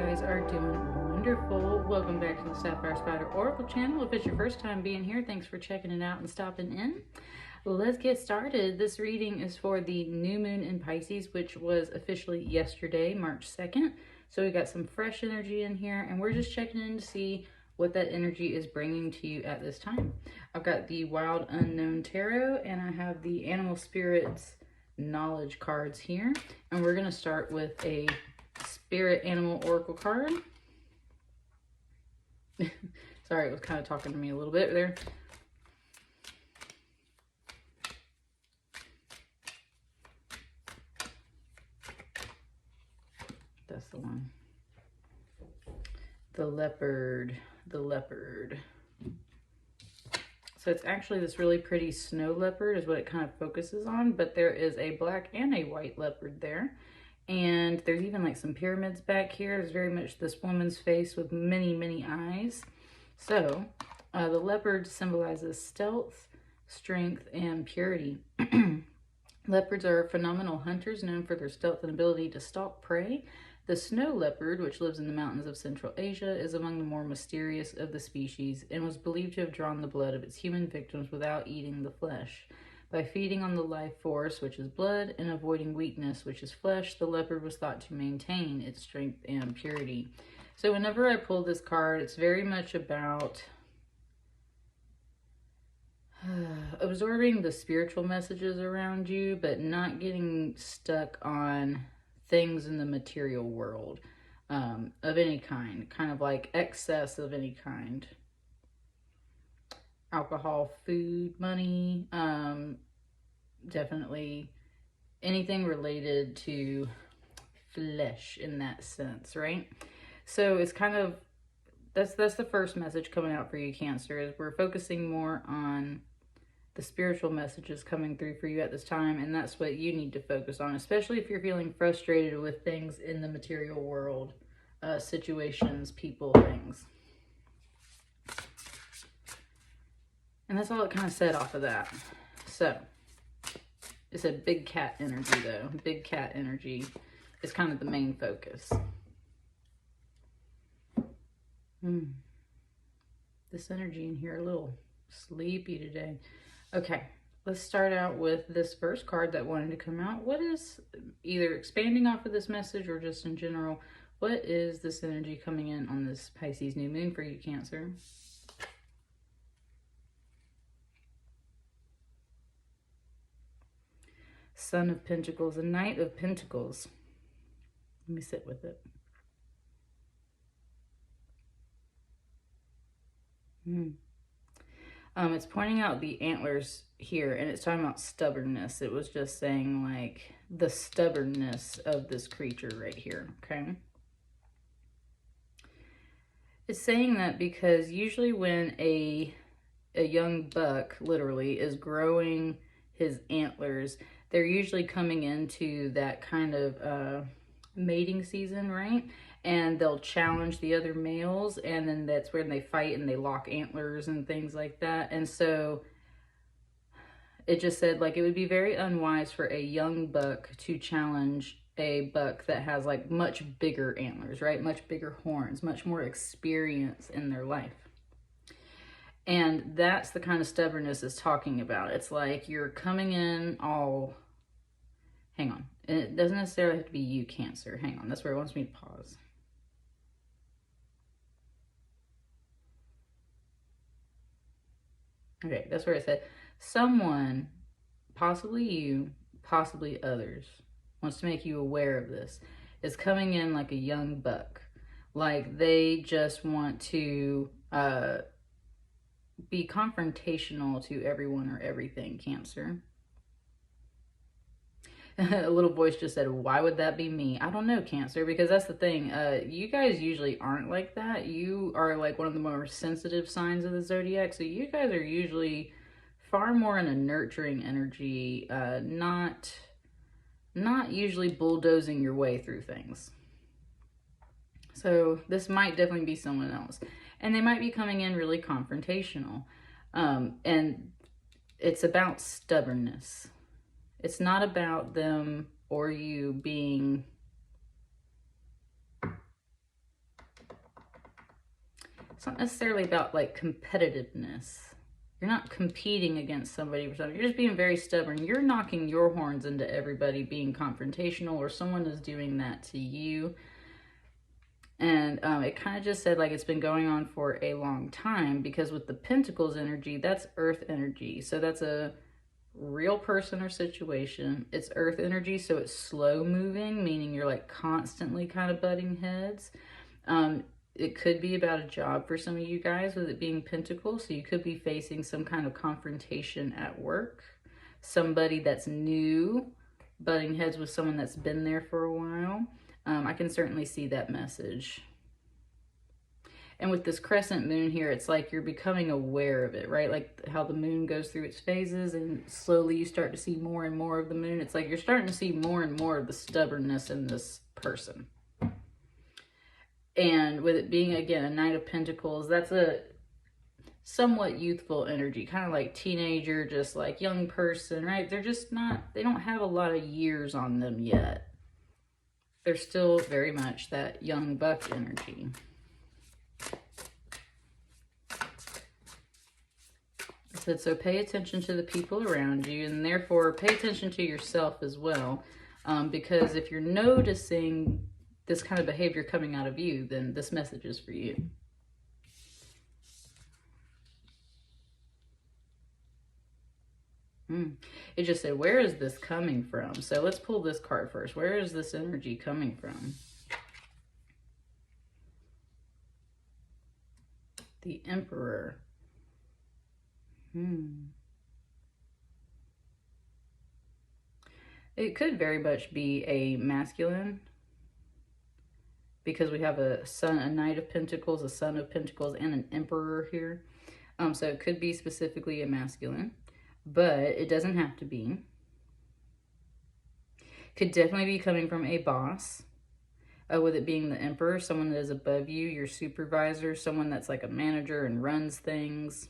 guys are doing wonderful. Welcome back to the Sapphire Spider Oracle channel. If it's your first time being here, thanks for checking it out and stopping in. Let's get started. This reading is for the new moon in Pisces, which was officially yesterday, March 2nd. So we got some fresh energy in here, and we're just checking in to see what that energy is bringing to you at this time. I've got the Wild Unknown Tarot, and I have the Animal Spirits Knowledge cards here. And we're going to start with a Spirit Animal Oracle card. Sorry, it was kind of talking to me a little bit there. That's the one. The leopard. The leopard. So it's actually this really pretty snow leopard is what it kind of focuses on, but there is a black and a white leopard there. And there's even like some pyramids back here. There's very much this woman's face with many, many eyes. So the leopard symbolizes stealth, strength, and purity. Leopards are phenomenal hunters known for their stealth and ability to stalk prey. The snow leopard, which lives in the mountains of Central Asia, is among the more mysterious of the species and was believed to have drawn the blood of its human victims without eating the flesh. By feeding on the life force, which is blood, and avoiding weakness, which is flesh, the leopard was thought to maintain its strength and purity. So whenever I pull this card, it's very much about absorbing the spiritual messages around you, but not getting stuck on things in the material world of any kind of like excess of any kind. Alcohol, food, money, definitely anything related to flesh in that sense, right? So it's kind of, that's the first message coming out for you, Cancer, is we're focusing more on the spiritual messages coming through for you at this time, and that's what you need to focus on, especially if you're feeling frustrated with things in the material world, situations, people, things. And that's all it kind of said off of that. So, it's a big cat energy though. Big cat energy is kind of the main focus. This energy in here a little sleepy today. Okay, let's start out with this first card that wanted to come out. What is, either expanding off of this message or just in general, what is this energy coming in on this Pisces new moon for you, Cancer? Son of Pentacles, a Knight of Pentacles. Let me sit with it. It's pointing out the antlers here, and it's talking about stubbornness. It was just saying like the stubbornness of this creature right here, okay? It's saying that because usually when a young buck literally is growing his antlers, they're usually coming into that kind of mating season, right? And they'll challenge the other males, and then that's when they fight and they lock antlers and things like that. And so it just said like it would be very unwise for a young buck to challenge a buck that has like much bigger antlers, right? Much bigger horns, much more experience in their life. And that's the kind of stubbornness it's talking about. It's like you're coming in all, hang on. And it doesn't necessarily have to be you, Cancer. Hang on, that's where it wants me to pause. Okay, that's where it said, someone, possibly you, possibly others, wants to make you aware of this, is coming in like a young buck. Like they just want to be confrontational to everyone or everything, Cancer. A little voice just said, why would that be me? I don't know, Cancer, because that's the thing. You guys usually aren't like that. You are like one of the more sensitive signs of the zodiac. So you guys are usually far more in a nurturing energy, not usually bulldozing your way through things. So this might definitely be someone else. And they might be coming in really confrontational. And it's about stubbornness. It's not about them or you being It's not necessarily about like competitiveness. You're not competing against somebody for something. You're just being very stubborn. You're knocking your horns into everybody being confrontational, or someone is doing that to you. And it kind of just said like it's been going on for a long time, because with the Pentacles energy, that's earth energy. So that's a real person or situation. It's earth energy, so it's slow moving, meaning you're like constantly kind of butting heads. It could be about a job for some of you guys, with it being Pentacles. So you could be facing some kind of confrontation at work. Somebody that's new butting heads with someone that's been there for a while. I can certainly see that message. And with this crescent moon here, it's like you're becoming aware of it, right? Like how the moon goes through its phases and slowly you start to see more and more of the moon. It's like you're starting to see more and more of the stubbornness in this person. And with it being, again, a Knight of Pentacles, that's a somewhat youthful energy, kind of like teenager, just like young person, right? They're just not, they don't have a lot of years on them yet. They're still very much that young buck energy. I said, so pay attention to the people around you, and therefore pay attention to yourself as well. Because if you're noticing this kind of behavior coming out of you, then this message is for you. It just said, where is this coming from? So let's pull this card first. Where is this energy coming from? The Emperor. It could very much be a masculine, because we have a sun, a Knight of Pentacles, a Son of Pentacles, and an Emperor here. So it could be specifically a masculine, but it doesn't have to be. Could definitely be coming from a boss, with it being the Emperor, someone that is above you, your supervisor, someone that's like a manager and runs things.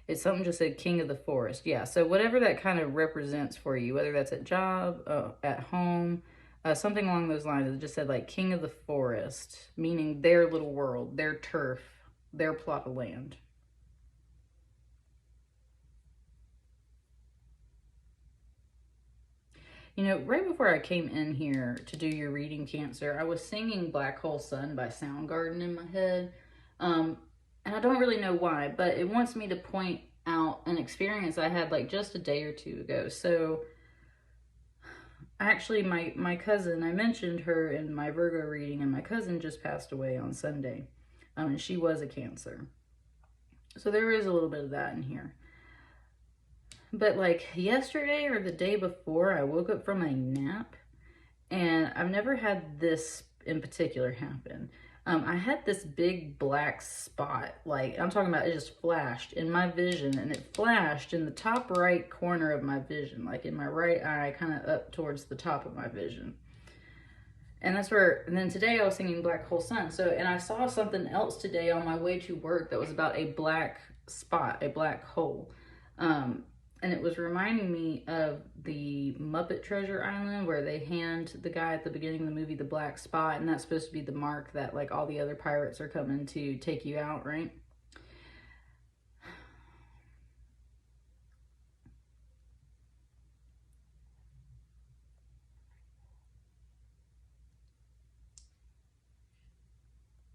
It's something just said King of the Forest. Yeah, so whatever that kind of represents for you, whether that's at job, at home, something along those lines. It just said like King of the Forest, meaning their little world, their turf, their plot of land. You know, right before I came in here to do your reading, Cancer, I was singing Black Hole Sun by Soundgarden in my head. And I don't really know why, but it wants me to point out an experience I had like just a day or two ago. So actually my cousin, I mentioned her in my Virgo reading, and my cousin just passed away on Sunday. And she was a Cancer. So there is a little bit of that in here. But like yesterday or the day before, I woke up from a nap, and I've never had this in particular happen. I had this big black spot, like I'm talking about, it just flashed in my vision, and it flashed in the top right corner of my vision, like in my right eye, kind of up towards the top of my vision. And that's where, and then today I was singing Black Hole Sun. So, and I saw something else today on my way to work that was about a black spot, a black hole. And it was reminding me of the Muppet Treasure Island, where they hand the guy at the beginning of the movie the black spot, and that's supposed to be the mark that like all the other pirates are coming to take you out, right?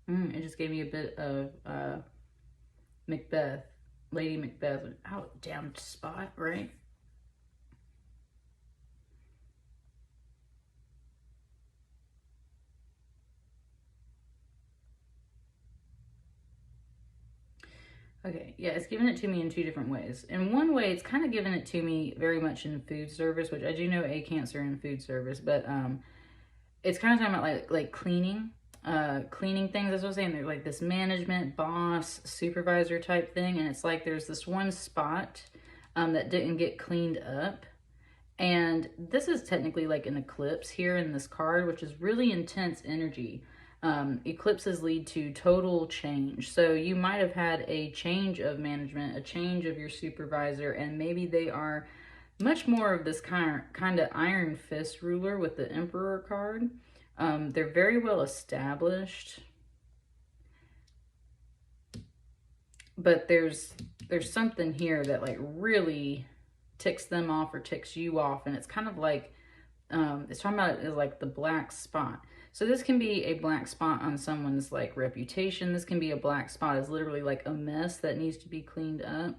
It just gave me a bit of Macbeth, Lady Macbeth. Oh, damn spot, right? Okay, yeah, it's giving it to me in two different ways. In one way, it's kind of giving it to me very much in food service, which I do know a Cancer in food service, but it's kind of talking about like cleaning. Cleaning things, as I was saying, there's like this management, boss, supervisor type thing, and it's like there's this one spot that didn't get cleaned up. And this is technically like an eclipse here in this card, which is really intense energy. Eclipses lead to total change. So you might have had a change of management, a change of your supervisor, and maybe they are much more of this kind of iron fist ruler with the Emperor card. They're very well established. but there's something here that like really ticks them off or ticks you off, and it's kind of like it's talking about it as like the black spot. So this can be a black spot on someone's like reputation. This can be a black spot as literally like a mess that needs to be cleaned up.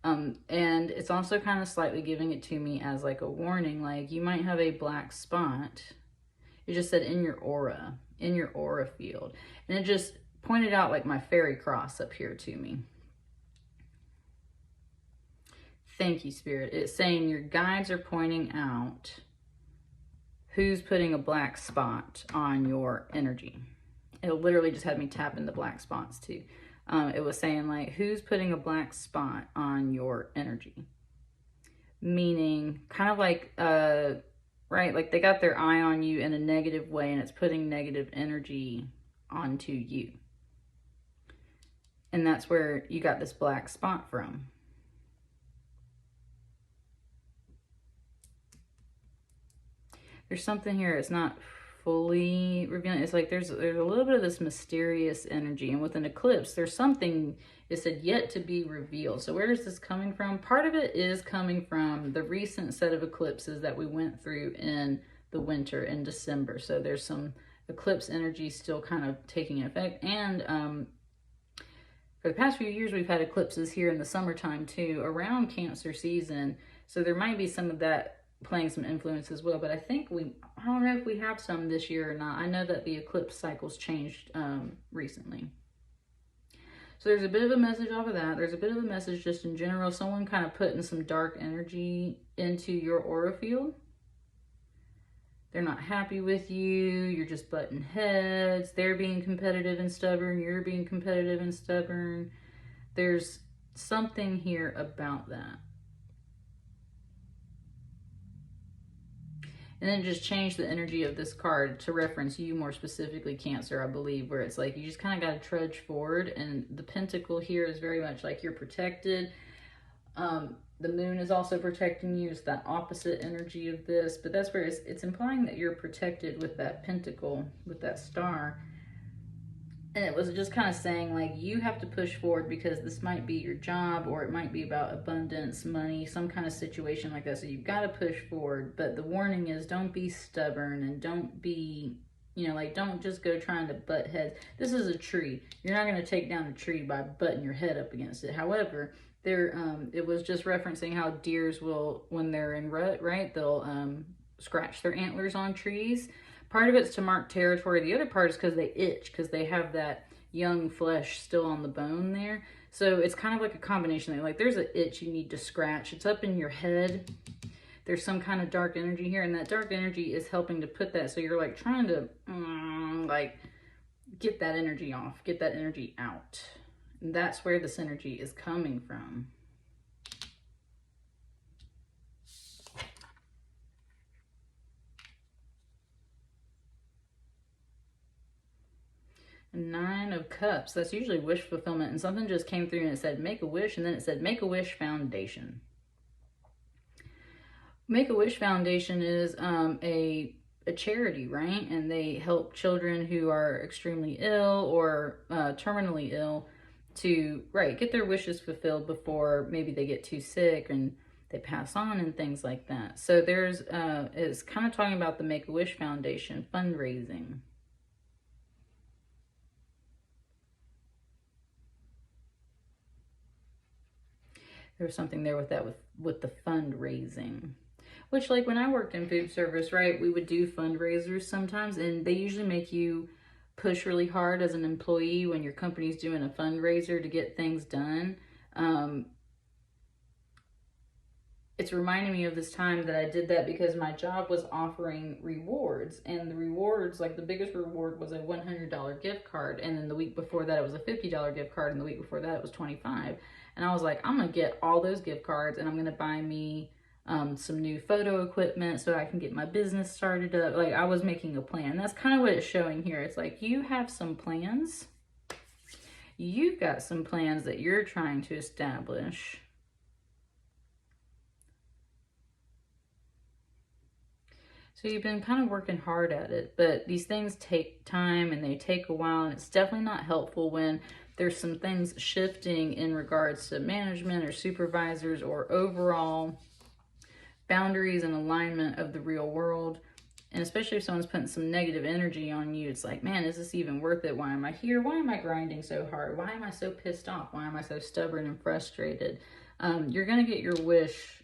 And it's also kind of slightly giving it to me as like a warning, like you might have a black spot. It just said in your aura field. And it just pointed out like my fairy cross up here to me. Thank you, Spirit. It's saying your guides are pointing out who's putting a black spot on your energy. It literally just had me tap into black spots too. It was saying like, who's putting a black spot on your energy? Meaning kind of like, right, like they got their eye on you in a negative way and it's putting negative energy onto you. And that's where you got this black spot from. There's something here, it's not fully revealing. It's like there's a little bit of this mysterious energy, and with an eclipse there's something, it said, yet to be revealed. So where is this coming from? Part of it is coming from the recent set of eclipses that we went through in the winter in December. So there's some eclipse energy still kind of taking effect, and for the past few years we've had eclipses here in the summertime too, around Cancer season. So there might be some of that playing some influence as well, but I think I don't know if we have some this year or not. I know that the eclipse cycles changed recently. So there's a bit of a message off of that. There's a bit of a message just in general, someone kind of putting some dark energy into your aura field. They're not happy with you, you're just butting heads, they're being competitive and stubborn, you're being competitive and stubborn. There's something here about that. And then just change the energy of this card to reference you more specifically, Cancer, I believe, where it's like you just kind of got to trudge forward. And the pentacle here is very much like you're protected. The moon is also protecting you. It's that opposite energy of this. But that's where it's implying that you're protected with that pentacle, with that star. And it was just kind of saying like you have to push forward because this might be your job, or it might be about abundance, money, some kind of situation like that. So you've got to push forward. But the warning is don't be stubborn and don't be, you know, like don't just go trying to butt heads. This is a tree. You're not going to take down a tree by butting your head up against it. However, it was just referencing how deers will, when they're in rut, right, they'll scratch their antlers on trees. Part of it's to mark territory. The other part is because they itch, because they have that young flesh still on the bone there. So it's kind of like a combination. Like there's an itch you need to scratch. It's up in your head. There's some kind of dark energy here, and that dark energy is helping to put that. So you're like trying to like get that energy off, get that energy out. And that's where this energy is coming from. Nine of Cups. That's usually wish fulfillment, and something just came through and it said make a wish, and then it said Make a Wish Foundation. Make a Wish Foundation is a charity, right? And they help children who are extremely ill or terminally ill to get their wishes fulfilled before maybe they get too sick and they pass on and things like that. So there's it's kind of talking about the Make a Wish Foundation fundraising. There's something there with that, with the fundraising, which like when I worked in food service, right, we would do fundraisers sometimes, and they usually make you push really hard as an employee when your company's doing a fundraiser to get things done. It's reminding me of this time that I did that because my job was offering rewards, and the rewards, like the biggest reward was a $100 gift card, and then the week before that it was a $50 gift card, and the week before that it was $25. And I was like, I'm gonna get all those gift cards and I'm gonna buy me some new photo equipment so I can get my business started up. Like I was making a plan. That's kind of what it's showing here. It's like you have some plans. You've got some plans that you're trying to establish. So you've been kind of working hard at it, but these things take time and they take a while, and it's definitely not helpful when there's some things shifting in regards to management or supervisors or overall boundaries and alignment of the real world. And especially if someone's putting some negative energy on you, it's like, man, is this even worth it? Why am I here? Why am I grinding so hard? Why am I so pissed off? Why am I so stubborn and frustrated? You're going to get your wish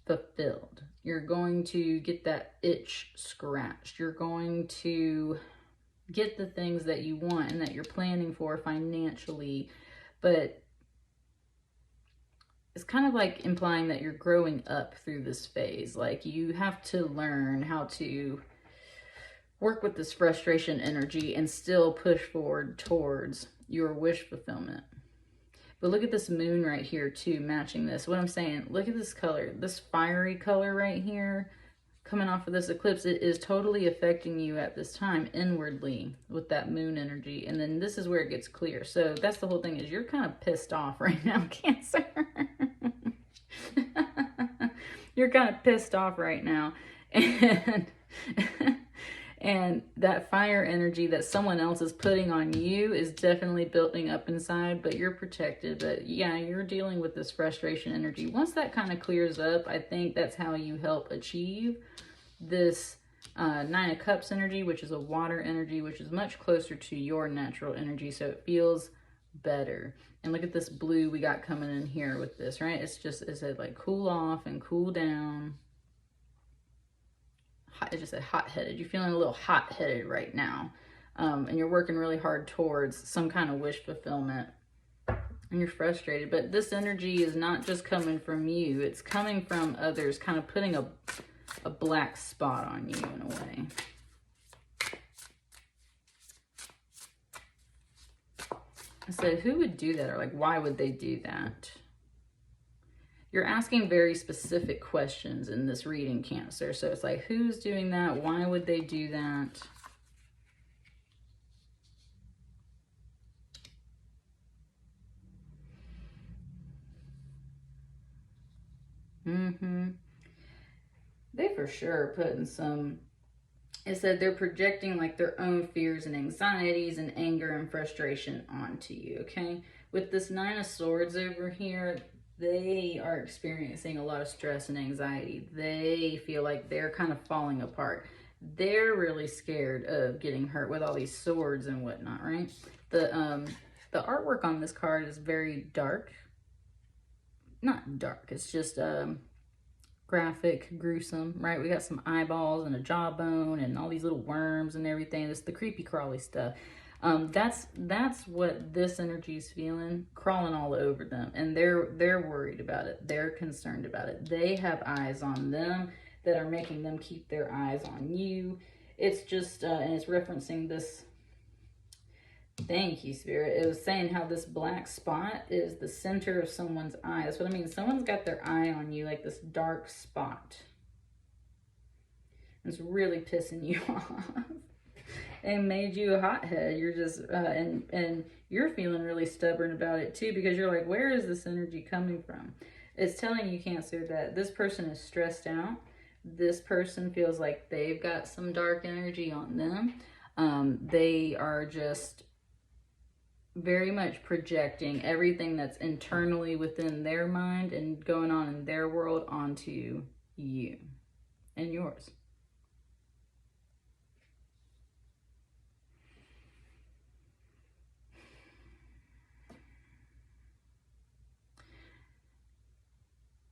fulfilled. You're going to get that itch scratched. You're going to get the things that you want and that you're planning for financially. But it's kind of like implying that you're growing up through this phase. Like, you have to learn how to work with this frustration energy and still push forward towards your wish fulfillment. But look at this moon right here too, matching this. What I'm saying, look at this color, this fiery color right here coming off of this eclipse. It is totally affecting you at this time inwardly with that moon energy. And then this is where it gets clear. So that's the whole thing, is you're kind of pissed off right now, Cancer. You're kind of pissed off right now. And that fire energy that someone else is putting on you is definitely building up inside, but you're protected. But yeah, you're dealing with this frustration energy. Once that kind of clears up, I think that's how you help achieve this Nine of Cups energy, which is a water energy, which is much closer to your natural energy. So it feels better. And look at this blue we got coming in here with this, right? It's just, it said like cool off and cool down. It just said hot-headed. You're feeling a little hot-headed right now. And you're working really hard towards some kind of wish fulfillment. And you're frustrated. But this energy is not just coming from you. It's coming from others, kind of putting a black spot on you in a way. So who would do that? Or like, why would they do that? You're asking very specific questions in this reading, Cancer. So it's like, who's doing that? Why would they do that? They for sure are putting some, it said they're projecting like their own fears and anxieties and anger and frustration onto you, okay? With this Nine of Swords over here, they are experiencing a lot of stress and anxiety. They feel like they're kind of falling apart. They're really scared of getting hurt with all these swords and whatnot, right? The artwork on this card is very dark. Not dark, it's just graphic, gruesome, right? We got some eyeballs and a jawbone and all these little worms and everything. It's the creepy crawly stuff. That's what this energy is feeling, crawling all over them, and they're worried about it. They're concerned about it. They have eyes on them that are making them keep their eyes on you. It's just and it's referencing this. Thank you, Spirit. It was saying how this black spot is the center of someone's eye. That's what I mean. Someone's got their eye on you, like this dark spot. It's really pissing you off. And made you a hothead. You're just and you're feeling really stubborn about it too, because you're like, where is this energy coming from? It's telling you, Cancer, that this person is stressed out. This person feels like they've got some dark energy on them. They are just very much projecting everything that's internally within their mind and going on in their world onto you and yours.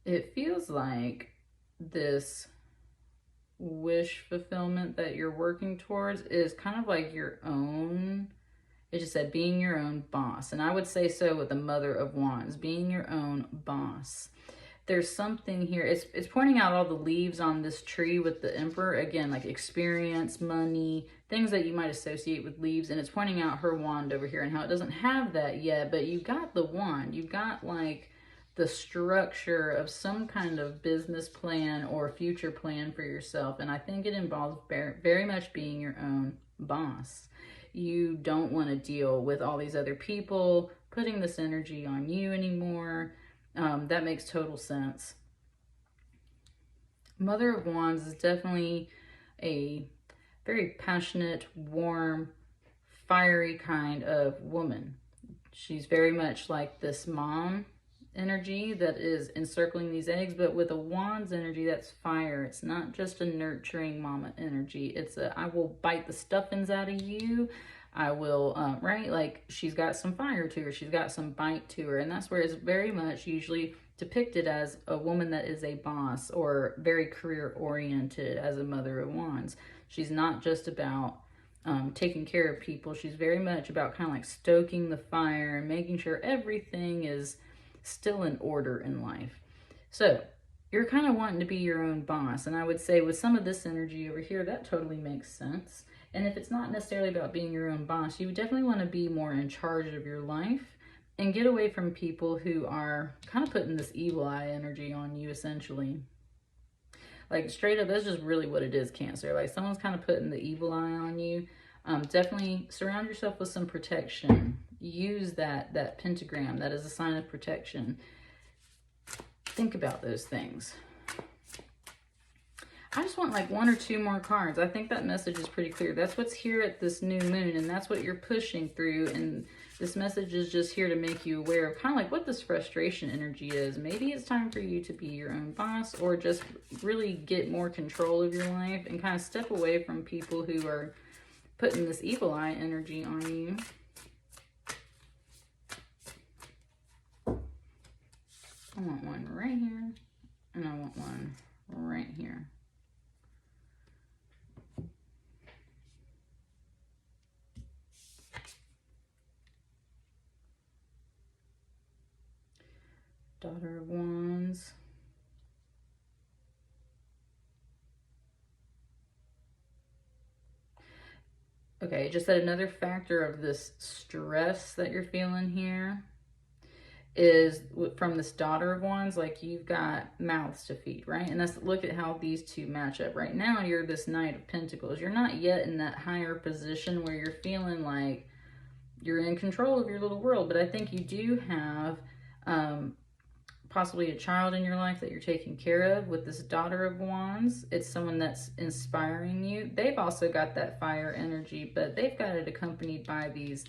It feels like this wish fulfillment that you're working towards is kind of like your own. It just said being your own boss. And I would say so with the Mother of Wands, being your own boss. There's something here. It's pointing out all the leaves on this tree with the Emperor. Again, like experience, money, things that you might associate with leaves. And it's pointing out her wand over here and how it doesn't have that yet. But you've got the wand. You've got like the structure of some kind of business plan or future plan for yourself. And I think it involves very much being your own boss. You don't want to deal with all these other people putting this energy on you anymore. That makes total sense. Mother of Wands is definitely a very passionate, warm, fiery kind of woman. She's very much like this mom energy that is encircling these eggs, but with a wand's energy, that's fire. It's not just a nurturing mama energy. It's a, I will bite the stuffings out of you. I will, right? Like, she's got some fire to her. She's got some bite to her. And that's where it's very much usually depicted as a woman that is a boss or very career oriented as a mother of wands. She's not just about taking care of people. She's very much about kind of like stoking the fire and making sure everything is still in order in life. So you're kind of wanting to be your own boss. And I would say with some of this energy over here, that totally makes sense. And if it's not necessarily about being your own boss, you would definitely want to be more in charge of your life and get away from people who are kind of putting this evil eye energy on you, essentially. Like, straight up, that's just really what it is, Cancer. Like, someone's kind of putting the evil eye on you. Definitely surround yourself with some protection. Use that pentagram. That is a sign of protection. Think about those things. I just want like 1 or 2 more cards. I think that message is pretty clear. That's what's here at this new moon, and that's what you're pushing through. And this message is just here to make you aware of kind of like what this frustration energy is. Maybe it's time for you to be your own boss, or just really get more control of your life and kind of step away from people who are putting this evil eye energy on you. I want one right here, and I want one right here. Daughter of Wands. Okay, just that another factor of this stress that you're feeling here is from this Daughter of Wands, like you've got mouths to feed, right? And that's, look at how these two match up. Right now, you're this Knight of Pentacles. You're not yet in that higher position where you're feeling like you're in control of your little world, but I think you do have possibly a child in your life that you're taking care of with this Daughter of Wands. It's someone that's inspiring you. They've also got that fire energy, but they've got it accompanied by these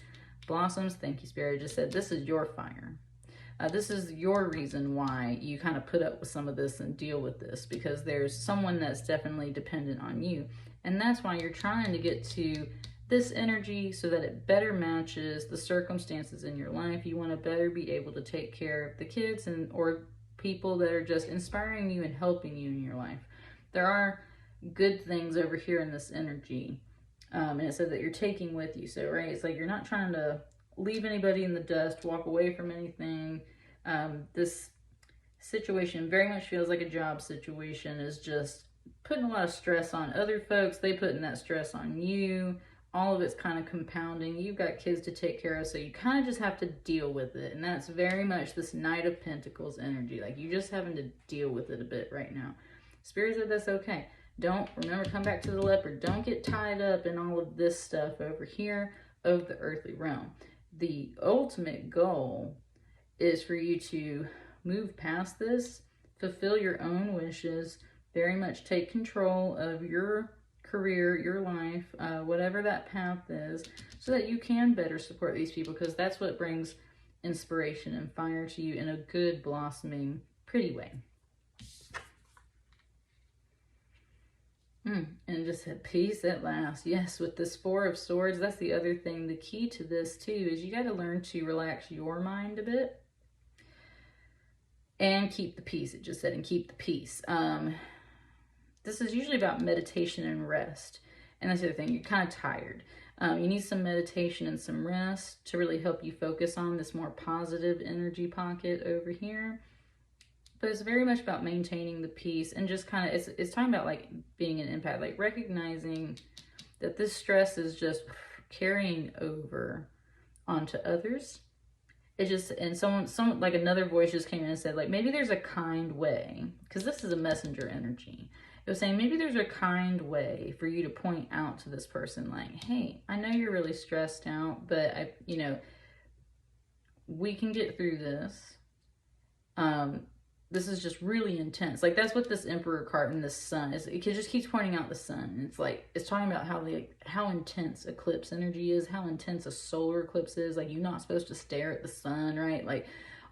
blossoms. Thank you, Spirit. I just said, this is your fire. This is your reason why you kind of put up with some of this and deal with this, because there's someone that's definitely dependent on you. And that's why you're trying to get to this energy so that it better matches the circumstances in your life. You want to better be able to take care of the kids and or people that are just inspiring you and helping you in your life. There are good things over here in this energy. And it said that you're taking with you. So, right, it's like you're not trying to leave anybody in the dust, walk away from anything. This situation very much feels like a job situation, is just putting a lot of stress on other folks. They putting that stress on you. All of it's kind of compounding. You've got kids to take care of, so you kind of just have to deal with it. And that's very much this Knight of Pentacles energy. Like, you just having to deal with it a bit right now. Spirit said that's okay. Don't, remember, come back to the Leopard. Don't get tied up in all of this stuff over here of the earthly realm. The ultimate goal is for you to move past this, fulfill your own wishes, very much take control of your career, your life, whatever that path is, so that you can better support these people, because that's what brings inspiration and fire to you in a good, blossoming, pretty way. And just at peace at last. Yes, with this Four of Swords, that's the other thing. The key to this too is you got to learn to relax your mind a bit and keep the peace. It just said, and keep the peace. This is usually about meditation and rest. And that's the other thing, you're kind of tired. You need some meditation and some rest to really help you focus on this more positive energy pocket over here. But it's very much about maintaining the peace and just kind of, it's talking about like being an empath, like recognizing that this stress is just carrying over onto others. It just, and someone like another voice just came in and said, like, maybe there's a kind way, because this is a messenger energy. It was saying maybe there's a kind way for you to point out to this person, like, hey, I know you're really stressed out, but we can get through this. this is just really intense. Like, that's what this Emperor card and this sun is. It just keeps pointing out the sun. And it's like, it's talking about how intense eclipse energy is, how intense a solar eclipse is. Like, you're not supposed to stare at the sun, right? Like,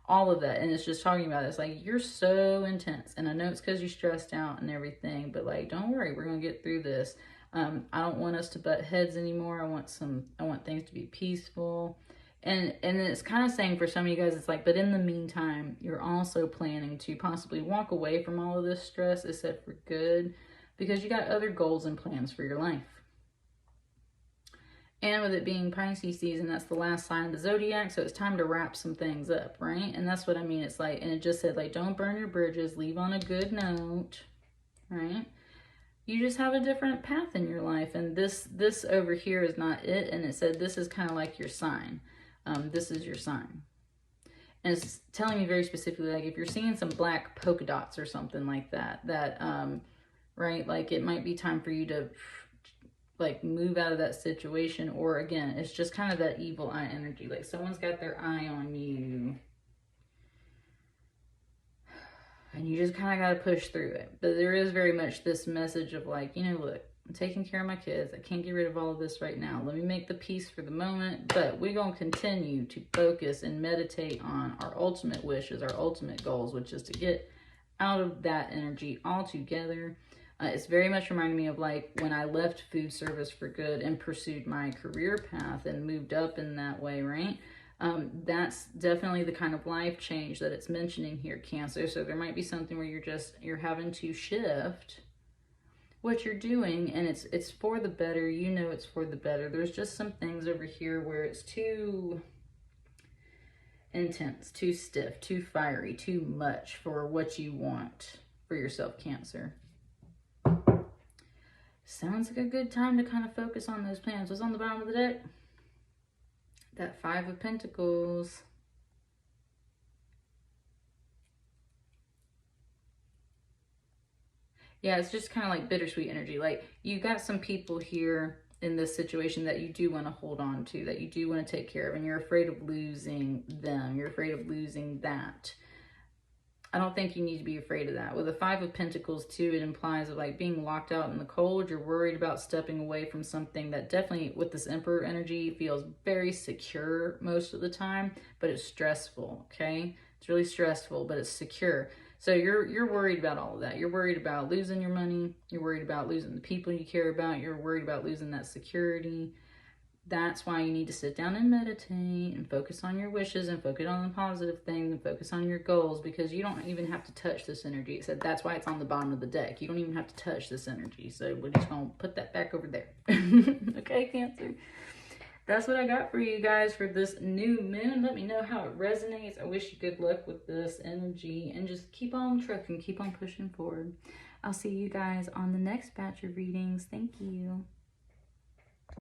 all of that. And it's just talking about it. It's like, you're so intense. And I know it's because you're stressed out and everything, but like, don't worry, we're going to get through this. I don't want us to butt heads anymore. I want things to be peaceful. And it's kind of saying for some of you guys, it's like, but in the meantime, you're also planning to possibly walk away from all of this stress, except for good, because you got other goals and plans for your life. And with it being Pisces season, that's the last sign of the zodiac, so it's time to wrap some things up, right? And that's what I mean. It's like, and it just said, like, don't burn your bridges, leave on a good note, right? You just have a different path in your life, and this over here is not it. And it said this is kind of like your sign. This is your sign. And it's telling me very specifically, like, if you're seeing some black polka dots or something like that, right, like, it might be time for you to, like, move out of that situation. Or again, it's just kind of that evil eye energy. Like, someone's got their eye on you. And you just kind of got to push through it. But there is very much this message of, like, you know, look, I'm taking care of my kids. I can't get rid of all of this right now. Let me make the peace for the moment. But we're going to continue to focus and meditate on our ultimate wishes, our ultimate goals, which is to get out of that energy altogether. It's very much reminding me of, like, when I left food service for good and pursued my career path and moved up in that way, right? That's definitely the kind of life change that it's mentioning here, Cancer. So there might be something where you're having to shift what you're doing, and it's for the better. You know it's for the better. There's just some things over here where it's too intense, too stiff, too fiery, too much for what you want for yourself, Cancer. Sounds like a good time to kind of focus on those plans. What's on the bottom of the deck? That Five of Pentacles. Yeah, it's just kind of like bittersweet energy. Like, you got some people here in this situation that you do want to hold on to, that you do want to take care of, and you're afraid of losing them. You're afraid of losing that. I don't think you need to be afraid of that. With the Five of Pentacles, too, it implies of, like, being locked out in the cold. You're worried about stepping away from something that definitely, with this Emperor energy, feels very secure most of the time, but it's stressful, okay? It's really stressful, but it's secure. So you're worried about all of that. You're worried about losing your money. You're worried about losing the people you care about. You're worried about losing that security. That's why you need to sit down and meditate and focus on your wishes and focus on the positive things and focus on your goals, because you don't even have to touch this energy. It said that's why it's on the bottom of the deck. You don't even have to touch this energy. So we're just going to put that back over there. Okay, Cancer? That's what I got for you guys for this new moon. Let me know how it resonates. I wish you good luck with this energy, and just keep on trucking, keep on pushing forward. I'll see you guys on the next batch of readings. Thank you.